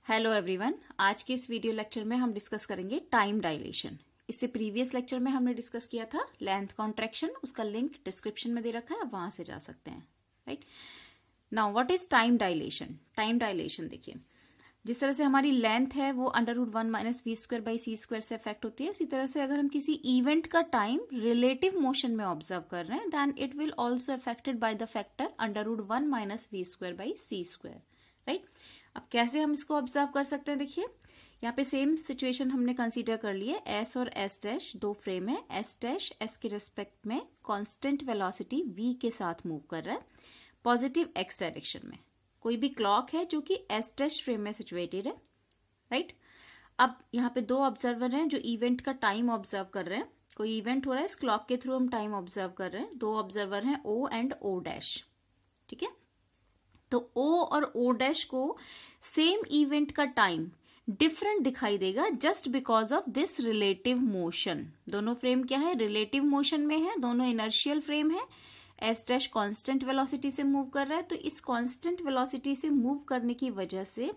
Hello everyone, आज के इस वीडियो लेक्चर में हम डिस्कस करेंगे टाइम डायलेशन। इससे प्रीवियस लेक्चर में हमने डिस्कस किया था लेंथ कॉन्ट्रैक्शन, उसका लिंक डिस्क्रिप्शन में दे रखा है, वहां से जा सकते हैं। Right now what is time dilation? Time dilation देखिए, जिस तरह से हमारी लेंथ है वो √1 माइनस v² से अफेक्ट होती है, उसी तरह से अगर हम किसी इवेंट का टाइम रिलेटिव मोशन में ऑब्जर्व कर रहे हैं then it will also affected by the factor √1 minus v²/c²। Right, अब कैसे हम इसको ऑब्जर्व कर सकते हैं? देखिए यहाँ पे सेम सिचुएशन हमने कंसीडर कर ली है। एस और एस डैश दो फ्रेम है, एस डैश एस के रिस्पेक्ट में कांस्टेंट वेलोसिटी v के साथ मूव कर रहा है पॉजिटिव x डायरेक्शन में। कोई भी क्लॉक है जो कि एस डैश फ्रेम में सिचुएटेड है। राइट, अब यहाँ पे दो ऑब्जर्वर हैं जो इवेंट का टाइम ऑब्जर्व कर रहे हैं। कोई इवेंट हो रहा है, इस क्लॉक के थ्रू हम टाइम ऑब्जर्व कर रहे हैं। दो ऑब्जर्वर हैं O एंड O डैश। ठीक है, तो O और O डैश को सेम इवेंट का टाइम डिफरेंट दिखाई देगा just because of this relative motion. दोनों फ्रेम क्या है? रिलेटिव मोशन में है, दोनों इनर्शियल फ्रेम है। एस डैश कांस्टेंट वेलोसिटी से मूव कर रहा है, तो इस कांस्टेंट वेलोसिटी से मूव करने की वजह से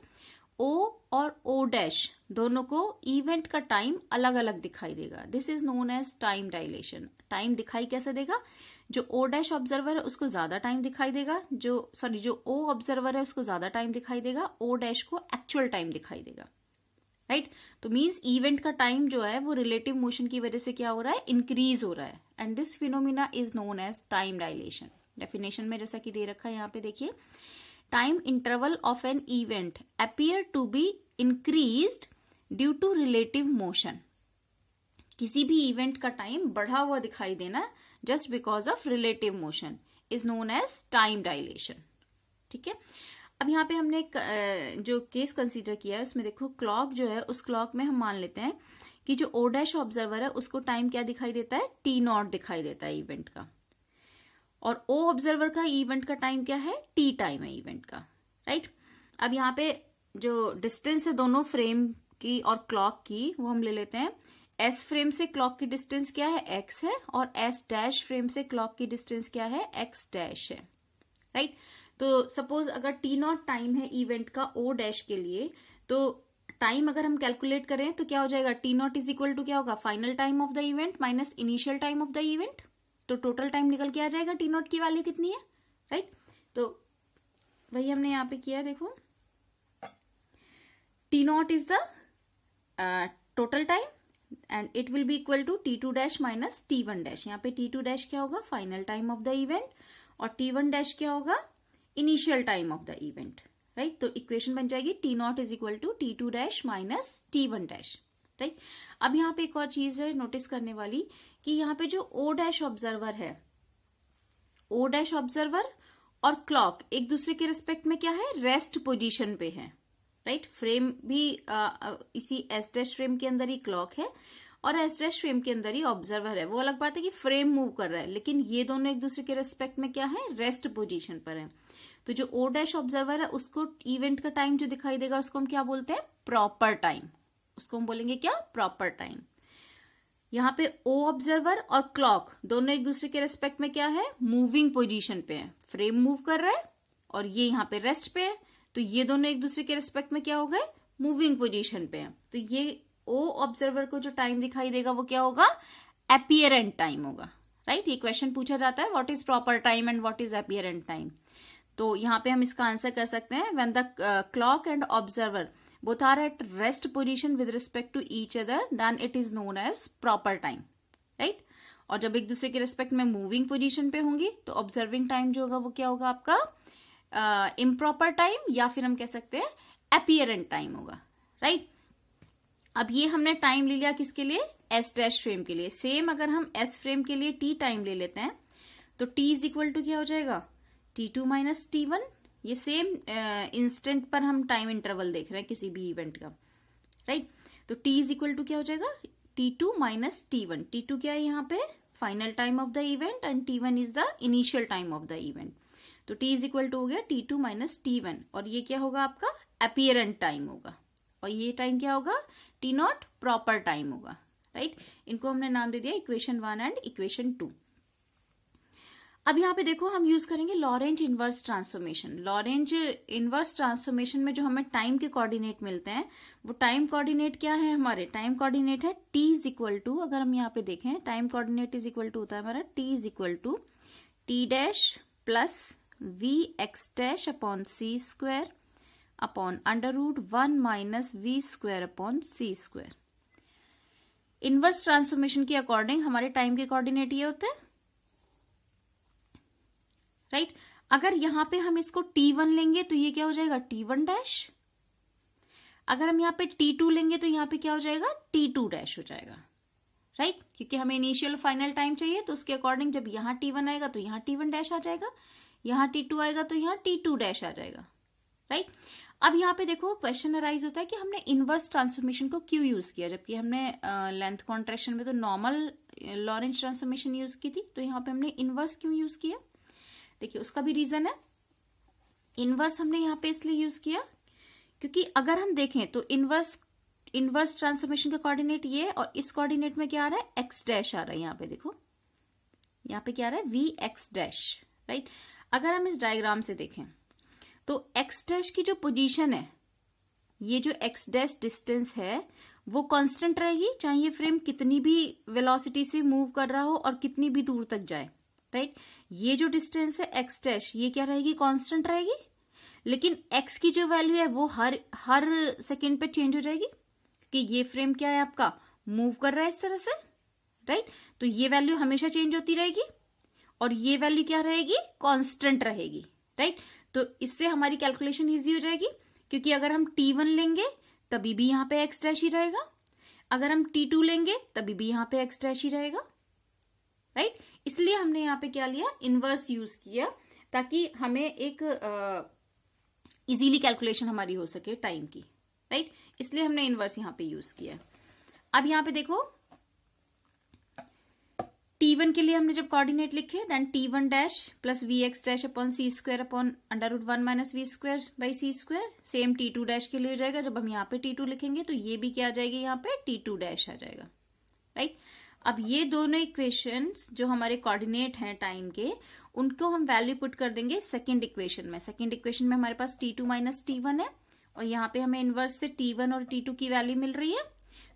O और O डैश दोनों को इवेंट का टाइम अलग अलग दिखाई देगा। This is known as time dilation. Time दिखाई कैसे देगा? जो O डैश ऑब्जर्वर है उसको ज्यादा टाइम दिखाई देगा, जो O ऑब्जर्वर है उसको ज्यादा टाइम दिखाई देगा, O डैश को एक्चुअल टाइम दिखाई देगा। राइट, तो मीन्स इवेंट का टाइम जो है वो रिलेटिव मोशन की वजह से क्या हो रहा है? इंक्रीज हो रहा है, and this phenomenon is known as time dilation. Definition में जैसा कि दे रखा है यहाँ पे देखिए, time interval of an event appear to be increased due to relative motion. किसी भी इवेंट का टाइम बढ़ा हुआ दिखाई देना just because of relative motion is known as time dilation. ठीक है, अब यहाँ पे हमने जो केस कंसीडर किया है उसमें देखो, क्लॉक जो है उस क्लॉक में हम मान लेते हैं कि जो O डैश ऑब्जर्वर है उसको टाइम क्या दिखाई देता है? T0 दिखाई देता है इवेंट का, और O ऑब्जर्वर का इवेंट का टाइम क्या है? T टाइम है इवेंट का। राइट, अब यहाँ पे जो डिस्टेंस है दोनों फ्रेम की और क्लॉक की वो हम ले लेते हैं। S फ्रेम से क्लॉक की डिस्टेंस क्या है? X है, और S डैश फ्रेम से क्लॉक की डिस्टेंस क्या है? X डैश है। राइट, तो सपोज अगर T0 टाइम है इवेंट का O डैश के लिए, तो टाइम अगर हम कैलकुलेट करें तो क्या हो जाएगा? T0 इज इक्वल टू क्या होगा? Final time of the event minus initial time of the event. तो टोटल टाइम निकल के आ जाएगा T0 की वैल्यू कितनी है। राइट, तो वही हमने यहाँ पे किया है। देखो, T0 is the total time and it will be equal to T2 dash minus T1 dash. यहाँ पे T2 डैश क्या होगा? Final time of the event, और T1 डैश क्या होगा? Initial time of the event. Right, तो equation बन जाएगी T0 is equal to T2 dash minus T1 dash. Right, अब यहाँ पे एक और चीज है नोटिस करने वाली कि यहाँ पे जो O डैश ऑब्जर्वर है, O डैश ऑब्जर्वर और क्लॉक एक दूसरे के रिस्पेक्ट में क्या है? रेस्ट पोजीशन पे है। राइट, फ्रेम भी इसी एस डैश फ्रेम के अंदर ही क्लॉक है और एस डैश फ्रेम के अंदर ही ऑब्जर्वर है। वो अलग बात है कि फ्रेम मूव कर रहा है, लेकिन ये दोनों एक दूसरे के रिस्पेक्ट में क्या है? रेस्ट पोजीशन पर है। तो जो O डैश ऑब्जर्वर है उसको इवेंट का टाइम जो दिखाई देगा उसको हम क्या बोलते हैं? Proper time. उसको हम बोलेंगे क्या? Proper time. यहाँ पे O ऑब्जर्वर और क्लॉक दोनों एक दूसरे के रिस्पेक्ट में क्या है? मूविंग पोजीशन पे है। फ्रेम मूव कर रहा है और ये यहाँ पे रेस्ट पे है, तो ये दोनों एक दूसरे के रिस्पेक्ट में क्या हो गए? मूविंग पोजीशन पे है। तो ये O ऑब्जर्वर को जो टाइम दिखाई देगा वो क्या होगा? अपीयरेंट टाइम होगा। राइट, ये क्वेश्चन पूछा जाता है, what is proper time and what is apparent time. तो यहाँ पे हम इसका आंसर कर सकते हैं, when the clock and observer both are at rest position with respect to each other then it is known as proper time. Right, और जब एक दूसरे के रिस्पेक्ट में मूविंग पोजीशन पे होंगी तो ऑब्जर्विंग टाइम जो होगा वो क्या होगा? आपका इम्प्रॉपर टाइम, या फिर हम कह सकते हैं अपीयरेंट टाइम होगा। राइट, अब ये हमने टाइम ले लिया किसके लिए? एस डैश फ्रेम के लिए। सेम अगर हम एस फ्रेम के लिए T टाइम ले लेते हैं तो T इज इक्वल टू क्या हो जाएगा? T2 minus T1। ये सेम इंस्टेंट पर हम टाइम इंटरवल देख रहे हैं किसी भी इवेंट का। राइट, तो T इज इक्वल टू क्या हो जाएगा? T2 minus T1। T2 क्या है यहाँ पे? Final time of the event, and T1 is the initial time of the event. तो T इज इक्वल टू हो गया T2 माइनस T1, और ये क्या होगा? आपका अपीयरेंट टाइम होगा, और ये टाइम क्या होगा? T0 प्रॉपर टाइम होगा। राइट, इनको हमने नाम दे दिया इक्वेशन 1 एंड इक्वेशन 2। अब यहाँ पे देखो हम यूज करेंगे Lorentz inverse transformation. Lorentz inverse transformation में जो हमें टाइम के कोऑर्डिनेट मिलते हैं, वो टाइम कोऑर्डिनेट क्या है हमारे? टाइम कोऑर्डिनेट है t इज इक्वल टू, अगर हम यहाँ पे देखें time coordinate is equal to होता है हमारा t is equal to t dash plus v x dash upon c square upon under root 1 minus v square upon c square. Inverse transformation के according हमारे टाइम के coordinate ये होते हैं, right. अगर यहां पे हम इसको t1 लेंगे तो ये क्या हो जाएगा? t1 dash. अगर हम यहाँ पे t2 लेंगे तो यहाँ पे क्या हो जाएगा? t2 डैश हो जाएगा, राइट। क्योंकि हमें इनिशियल फाइनल टाइम चाहिए, तो उसके अकॉर्डिंग जब यहाँ t1 आएगा तो यहाँ t1 डैश आ जाएगा, यहाँ t2 आएगा तो यहाँ t2 डैश आ जाएगा, राइट। अब यहाँ पे देखो क्वेश्चन अराइज होता है कि हमने इनवर्स ट्रांसफॉर्मेशन को क्यों यूज किया, जबकि हमने लेंथ कॉन्ट्रैक्शन में तो नॉर्मल लॉरेंज ट्रांसफॉर्मेशन यूज की थी, तो यहाँ पे हमने इनवर्स क्यों यूज किया? देखिए उसका भी रीजन है। इनवर्स हमने यहाँ पे इसलिए यूज किया क्योंकि अगर हम देखें तो इनवर्स ट्रांसफॉर्मेशन का कोऑर्डिनेट ये, और इस कोऑर्डिनेट में क्या आ रहा है? एक्स डैश आ रहा है। यहाँ पे देखो, यहाँ पे क्या आ रहा है? V x dash, right. अगर हम इस डायग्राम से देखें तो एक्स डैश की जो पोजीशन है, ये जो एक्स डैश डिस्टेंस है वो कांस्टेंट रहेगी, चाहे ये फ्रेम कितनी भी वेलोसिटी से मूव कर रहा हो और कितनी भी दूर तक जाए, राइट। ये जो डिस्टेंस है एक्स डैश, ये क्या रहेगी? कांस्टेंट रहेगी। लेकिन एक्स की जो वैल्यू है वो हर सेकंड पे चेंज हो जाएगी, कि ये फ्रेम क्या है आपका? मूव कर रहा है इस तरह से, राइट। तो ये वैल्यू हमेशा चेंज होती रहेगी और ये वैल्यू क्या रहेगी? कांस्टेंट रहेगी, राइट। तो इससे हमारी कैलकुलेशन इजी हो जाएगी, क्योंकि अगर हम t1 लेंगे तभी भी यहाँ पे एक्स डैश ही रहेगा, अगर हम t2 लेंगे तभी भी यहाँ पे एक्स डैश ही रहेगा, राइट। इसलिए हमने यहाँ पे क्या लिया? इनवर्स यूज किया, ताकि हमें एक इजीली कैलकुलेशन हमारी हो सके टाइम की, राइट। इसलिए हमने इनवर्स यहाँ पे यूज किया। अब यहाँ पे देखो t1 के लिए हमने जब कोऑर्डिनेट लिखे, then t1 dash plus v x dash upon c square upon under root 1 minus v square by c square. Same t2 dash के लिए हो जाएगा, जब हम यहाँ पे t2 लिखेंगे तो ये भी क्या आ जाएगी? यहाँ पे t2 डैश आ जाएगा, राइट। अब ये दोनों इक्वेशंस जो हमारे कोऑर्डिनेट हैं टाइम के, उनको हम वैल्यू पुट कर देंगे सेकंड इक्वेशन में। सेकंड इक्वेशन में हमारे पास t2 माइनस t1 है, और यहाँ पे हमें इनवर्स से t1 और t2 की वैल्यू मिल रही है।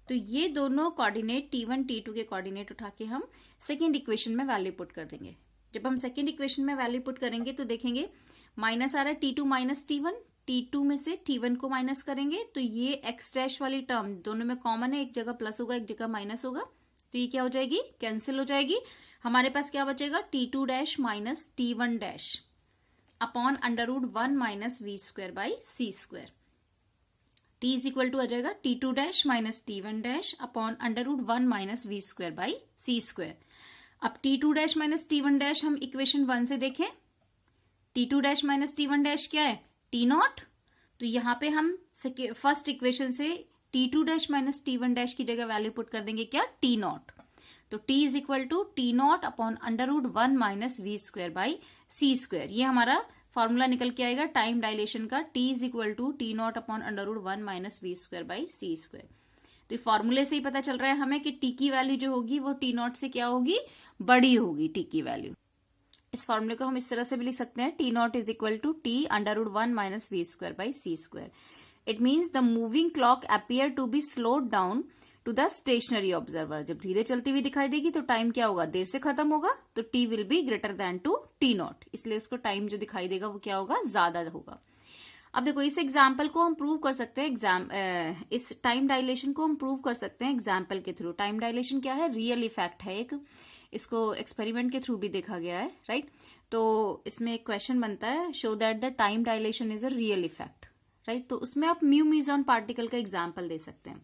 तो ये दोनों कोऑर्डिनेट t1 t2 के कोऑर्डिनेट उठा के हम सेकंड इक्वेशन में वैल्यू पुट कर देंगे। जब हम सेकंड इक्वेशन में वैल्यू पुट करेंगे तो देखेंगे माइनस आ रहा है t2 माइनस t1, t2 में से t1 को माइनस करेंगे तो ये एक्स डैश वाली टर्म दोनों में कॉमन है, एक जगह प्लस होगा एक जगह माइनस होगा, तो ये क्या हो जाएगी? कैंसिल हो जाएगी। हमारे पास क्या बचेगा? t2 dash minus t1 dash upon under root 1 minus v square by c square. t is equal to आ जाएगा t2 dash minus t1 dash upon under root 1 minus v square by c square. अब t2 dash minus t1 dash हम equation 1 से देखें, t2 dash minus t1 dash क्या है? t not. तो यहां पे हम फर्स्ट इक्वेशन से t2 dash minus t1 dash की जगह वैल्यू पुट कर देंगे क्या? t not. तो t is equal to t not upon under root 1 minus v square by c square. ये हमारा फॉर्मूला निकल के आएगा टाइम डायलेशन का, t is equal to t not upon under root 1 minus v square by c square. तो फॉर्मूले से ही पता चल रहा है हमें कि t की वैल्यू जो होगी वो t नॉट से क्या होगी? बड़ी होगी t की वैल्यू। इस फॉर्मूले को हम इस तरह से भी लिख सकते हैं, t not is equal to t under root 1 minus v square by c square. It means the moving clock appear to be slowed down to the stationary observer. जब धीरे चलती हुई दिखाई देगी तो टाइम क्या होगा? देर से खत्म होगा, तो t will be greater than to t not, इसलिए उसको टाइम जो दिखाई देगा वो क्या होगा? ज्यादा होगा। अब देखो इस एग्जाम्पल को हम प्रूव कर सकते हैं, इस टाइम डायलेशन को हम प्रूव कर सकते हैं एग्जाम्पल के थ्रू। टाइम डायलेशन क्या है? रियल इफेक्ट है एक, इसको एक्सपेरिमेंट के थ्रू भी देखा गया है, राइट। तो इसमें एक क्वेश्चन बनता है, show that the time dilation is a real effect, right. तो उसमें आप म्यू मीजॉन पार्टिकल का एग्जाम्पल दे सकते हैं,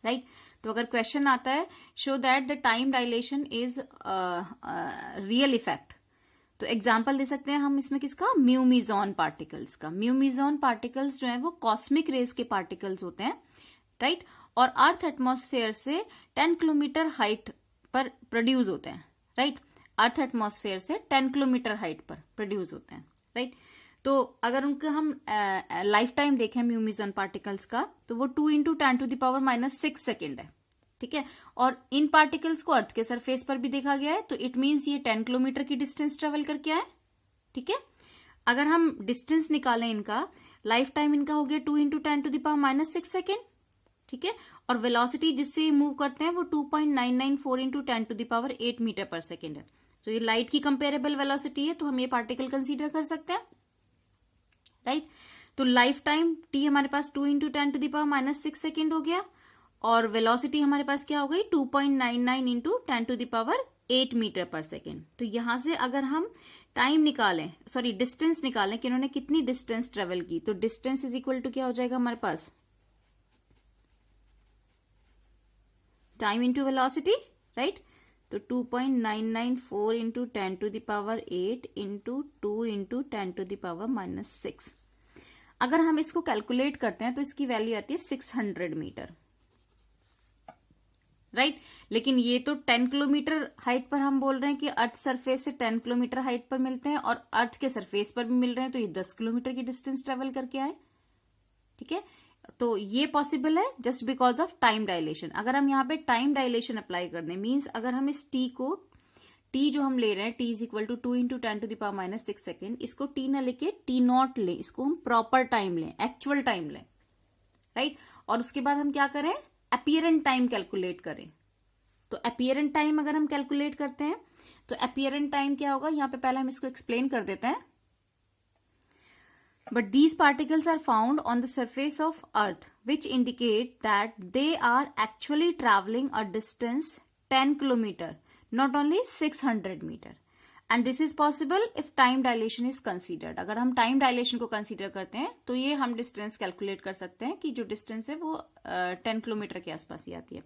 राइट। तो अगर क्वेश्चन आता है show that the time dilation is real effect, तो एग्जाम्पल दे सकते हैं हम इसमें किसका? म्यू मीजॉन पार्टिकल्स का। म्यू मीजॉन पार्टिकल्स जो है वो कॉस्मिक रेज के पार्टिकल्स होते हैं, राइट। और अर्थ एटमॉस्फेयर से 10 किलोमीटर हाइट पर प्रोड्यूस होते हैं, राइट। अर्थ एटमॉस्फेयर से 10 किलोमीटर हाइट पर प्रोड्यूस होते हैं, राइट। तो अगर उनका हम लाइफ टाइम देखें म्यू मीजॉन पार्टिकल्स का, तो वो 2 × 10⁻⁻⁶ सेकेंड है, ठीक है। और इन पार्टिकल्स को अर्थ के सरफेस पर भी देखा गया है, तो इट मीन्स ये 10 किलोमीटर की डिस्टेंस ट्रेवल करके आए। ठीक है, अगर हम डिस्टेंस निकालें इनका, लाइफ टाइम इनका हो गया 2 × 10⁻⁻6 सेकेंड। ठीक है, और वेलोसिटी जिससे मूव करते हैं वो 2.994 × 10⁸ मीटर पर सेकेंड है। तो ये लाइट की कंपेरेबल वेलोसिटी है, तो हम ये पार्टिकल कंसीडर कर सकते हैं, राइट। तो लाइफ टाइम टी हमारे पास 2 × 10⁻⁻6 सेकेंड हो गया, और वेलोसिटी हमारे पास क्या हो गई 2.99 × 10⁸ मीटर पर सेकेंड। तो यहां से अगर हम टाइम निकालें, सॉरी डिस्टेंस निकालें कि इन्होंने कितनी डिस्टेंस ट्रेवल की, तो डिस्टेंस इज इक्वल टू क्या हो जाएगा हमारे पास, टाइम इंटू वेलोसिटी, राइट। तो 2.994 × 10⁸ इंटू 2 × 10⁻⁻6। अगर हम इसको कैलकुलेट करते हैं तो इसकी वैल्यू आती है 600 मीटर, राइट। लेकिन ये तो 10 किलोमीटर हाइट पर हम बोल रहे हैं कि अर्थ सरफेस से 10 किलोमीटर हाइट पर मिलते हैं, और अर्थ के सरफेस पर भी मिल रहे हैं, तो ये 10 किलोमीटर की डिस्टेंस ट्रेवल करके आए। ठीक है, तो ये पॉसिबल है just because of time dilation. अगर हम यहाँ पे टाइम डायलेशन अप्लाई कर दें, मीन्स अगर हम इस टी को, टी जो हम ले रहे हैं t is equal to 2 × 10⁻⁻6 second, इसको टी ना लेके टी नॉट लें, इसको हम प्रॉपर टाइम लें, एक्चुअल टाइम लें, राइट। और उसके बाद हम क्या करें, अपीयरेंट टाइम कैलकुलेट करें। तो अपीयरेंट टाइम अगर हम कैलकुलेट करते हैं तो अपीयरेंट टाइम क्या होगा, यहां पे पहले हम इसको एक्सप्लेन कर देते हैं। But these particles are found on the surface of Earth, which indicate that they are actually traveling a distance 10 kilometer, not only 600 meter. And this is possible if time dilation is considered. अगर हम time dilation को consider करते हैं तो ये हम distance calculate कर सकते हैं कि जो distance है वो 10 किलोमीटर के आसपास ही आती है।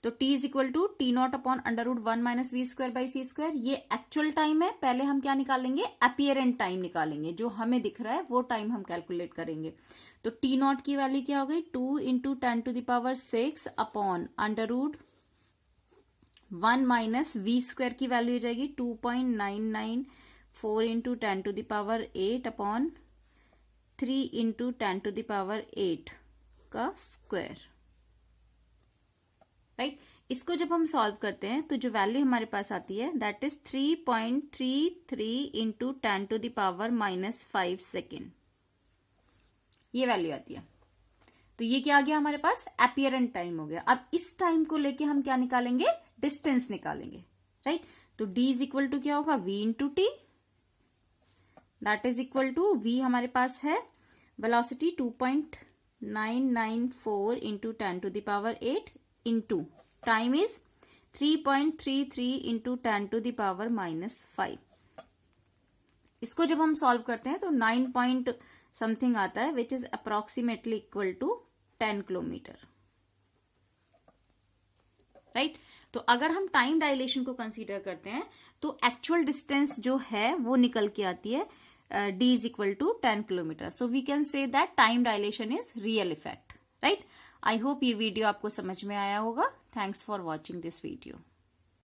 तो t is equal to T0/√1 - v²/c²। ये एक्चुअल टाइम है, पहले हम क्या निकालेंगे, अपीयरेंट टाइम निकालेंगे, जो हमें दिख रहा है वो टाइम हम कैलकुलेट करेंगे। तो T0 की वैल्यू क्या हो गई, 2 × 10⁻6 अपॉन √1 - v² की वैल्यू हो जाएगी 2.994 × 10⁸ अपॉन 3 × 10⁸ का स्क्वायर, राइट। इसको जब हम सॉल्व करते हैं तो जो वैल्यू हमारे पास आती है दैट इज 3.33 × 10⁻⁻5 सेकेंड, ये वैल्यू आती है। तो ये क्या आ गया हमारे पास, अपीयरेंट टाइम हो गया। अब इस टाइम को लेके हम क्या निकालेंगे, डिस्टेंस निकालेंगे, राइट। तो d इज इक्वल टू क्या होगा, v × t, that is equal to v हमारे पास है वेलोसिटी 2.994 × 10⁸ इंटू टाइम इज 3.33 × 10⁻⁻5। इसको जब हम सॉल्व करते हैं तो 9 पॉइंट समथिंग आता है, which is approximately equal to 10 kilometre, right. तो अगर हम टाइम डायलेशन को कंसीडर करते हैं तो एक्चुअल डिस्टेंस जो है वो निकल के आती है d is equal to 10 kilometre. So we can say that time dilation is real effect, right. I hope ये वीडियो आपको समझ में आया होगा। Thanks for watching this video.